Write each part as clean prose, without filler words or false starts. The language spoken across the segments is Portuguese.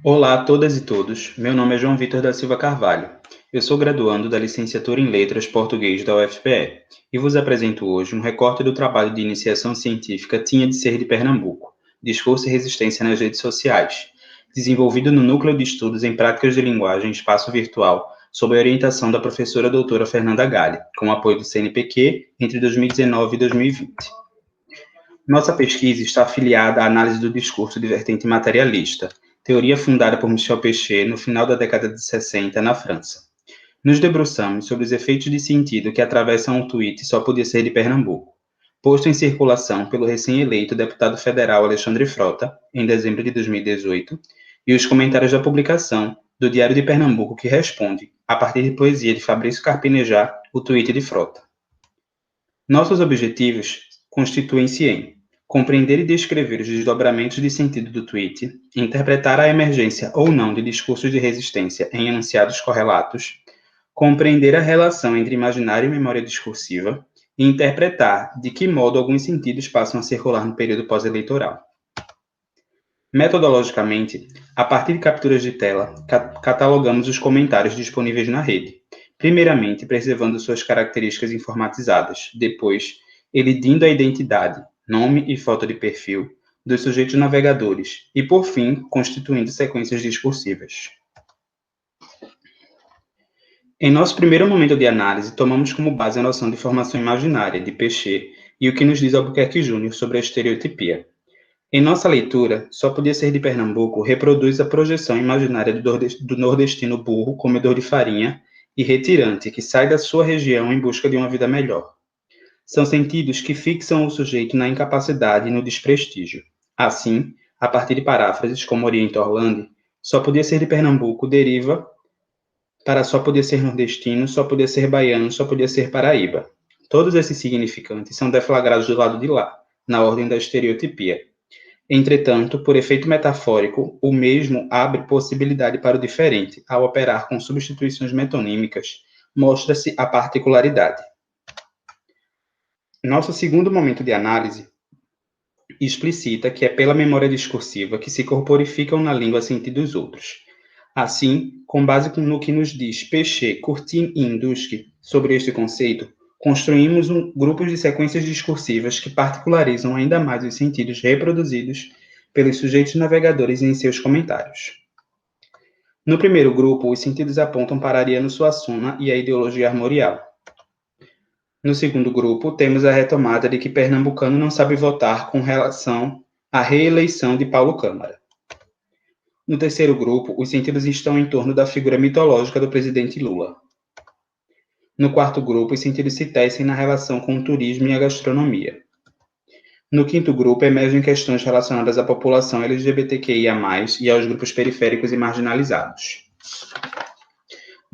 Olá a todas e todos, meu nome é João Vitor da Silva Carvalho. Eu sou graduando da Licenciatura em Letras Português da UFPE e vos apresento hoje um recorte do trabalho de iniciação científica Tinha de Ser de Pernambuco, Discurso e Resistência nas Redes Sociais, desenvolvido no Núcleo de Estudos em Práticas de Linguagem Espaço Virtual, sob a orientação da professora doutora Fernanda Galli, com apoio do CNPq entre 2019 e 2020. Nossa pesquisa está afiliada à análise do discurso de vertente materialista, teoria fundada por Michel Pechet no final da década de 60 na França. Nos debruçamos sobre os efeitos de sentido que atravessam um tweet Só Podia Ser de Pernambuco, posto em circulação pelo recém-eleito deputado federal Alexandre Frota, em dezembro de 2018, e os comentários da publicação do Diário de Pernambuco que responde, a partir de poesia de Fabrício Carpinejar, o tweet de Frota. Nossos objetivos constituem-se em compreender e descrever os desdobramentos de sentido do tweet, interpretar a emergência ou não de discursos de resistência em enunciados correlatos, compreender a relação entre imaginário e memória discursiva e interpretar de que modo alguns sentidos passam a circular no período pós-eleitoral. Metodologicamente, a partir de capturas de tela, catalogamos os comentários disponíveis na rede, primeiramente preservando suas características informatizadas, depois, elidindo a identidade, nome e foto de perfil dos sujeitos navegadores e, por fim, constituindo sequências discursivas. Em nosso primeiro momento de análise, tomamos como base a noção de formação imaginária, de Pechet, e o que nos diz Albuquerque Júnior sobre a estereotipia. Em nossa leitura, Só Podia Ser de Pernambuco reproduz a projeção imaginária do nordestino burro, comedor de farinha, e retirante, que sai da sua região em busca de uma vida melhor. São sentidos que fixam o sujeito na incapacidade e no desprestígio. Assim, a partir de paráfrases como Oriente Orlando, Só Podia Ser de Pernambuco deriva para Só Podia Ser nordestino, Só Podia Ser baiano, Só Podia Ser Paraíba. Todos esses significantes são deflagrados do lado de lá, na ordem da estereotipia. Entretanto, por efeito metafórico, o mesmo abre possibilidade para o diferente, ao operar com substituições metonímicas, mostra-se a particularidade. Nosso segundo momento de análise explicita que é pela memória discursiva que se corporificam na língua sentidos outros. Assim, com base no que nos diz Pechet, Curtin e Induschke sobre este conceito, construímos grupos de sequências discursivas que particularizam ainda mais os sentidos reproduzidos pelos sujeitos navegadores em seus comentários. No primeiro grupo, os sentidos apontam para Ariano Suassuna e a ideologia armorial. No segundo grupo, temos a retomada de que pernambucano não sabe votar com relação à reeleição de Paulo Câmara. No terceiro grupo, os sentidos estão em torno da figura mitológica do presidente Lula. No quarto grupo, os sentidos se tecem na relação com o turismo e a gastronomia. No quinto grupo, emergem questões relacionadas à população LGBTQIA+, e aos grupos periféricos e marginalizados.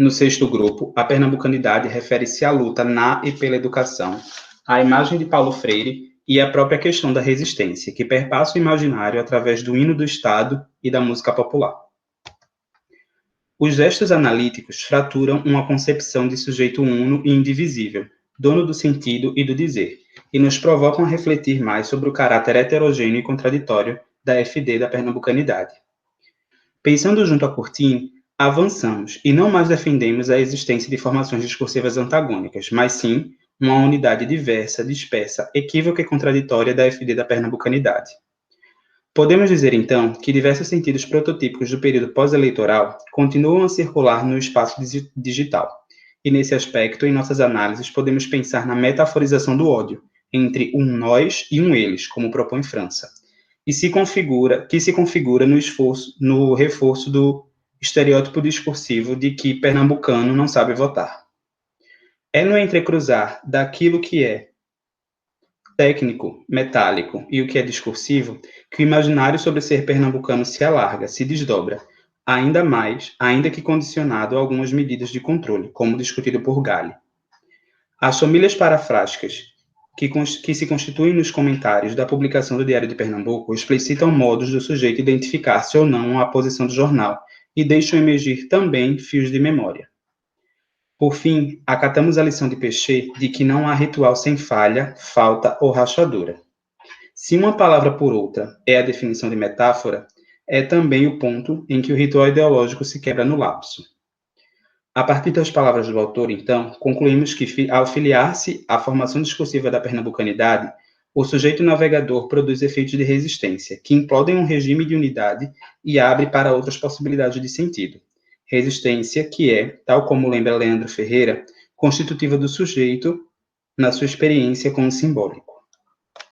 No sexto grupo, a pernambucanidade refere-se à luta na e pela educação, à imagem de Paulo Freire e à própria questão da resistência, que perpassa o imaginário através do hino do Estado e da música popular. Os gestos analíticos fraturam uma concepção de sujeito uno e indivisível, dono do sentido e do dizer, e nos provocam a refletir mais sobre o caráter heterogêneo e contraditório da FD da pernambucanidade. Pensando junto a Curtin, avançamos e não mais defendemos a existência de formações discursivas antagônicas, mas sim uma unidade diversa, dispersa, equívoca e contraditória da FD da pernambucanidade. Podemos dizer, então, que diversos sentidos prototípicos do período pós-eleitoral continuam a circular no espaço digital, e nesse aspecto, em nossas análises, podemos pensar na metaforização do ódio, entre um nós e um eles, como propõe França, que se configura no reforço do estereótipo discursivo de que pernambucano não sabe votar. É no entrecruzar daquilo que é técnico, metálico e o que é discursivo que o imaginário sobre ser pernambucano se alarga, se desdobra, ainda mais, ainda que condicionado a algumas medidas de controle, como discutido por Galli. As famílias parafrásticas que se constituem nos comentários da publicação do Diário de Pernambuco explicitam modos do sujeito identificar-se ou não à posição do jornal e deixam emergir também fios de memória. Por fim, acatamos a lição de Pechet de que não há ritual sem falha, falta ou rachadura. Se uma palavra por outra é a definição de metáfora, é também o ponto em que o ritual ideológico se quebra no lapso. A partir das palavras do autor, então, concluímos que, ao filiar-se à formação discursiva da pernambucanidade, o sujeito navegador produz efeitos de resistência, que implodem um regime de unidade e abre para outras possibilidades de sentido. Resistência que é, tal como lembra Leandro Ferreira, constitutiva do sujeito na sua experiência com o simbólico.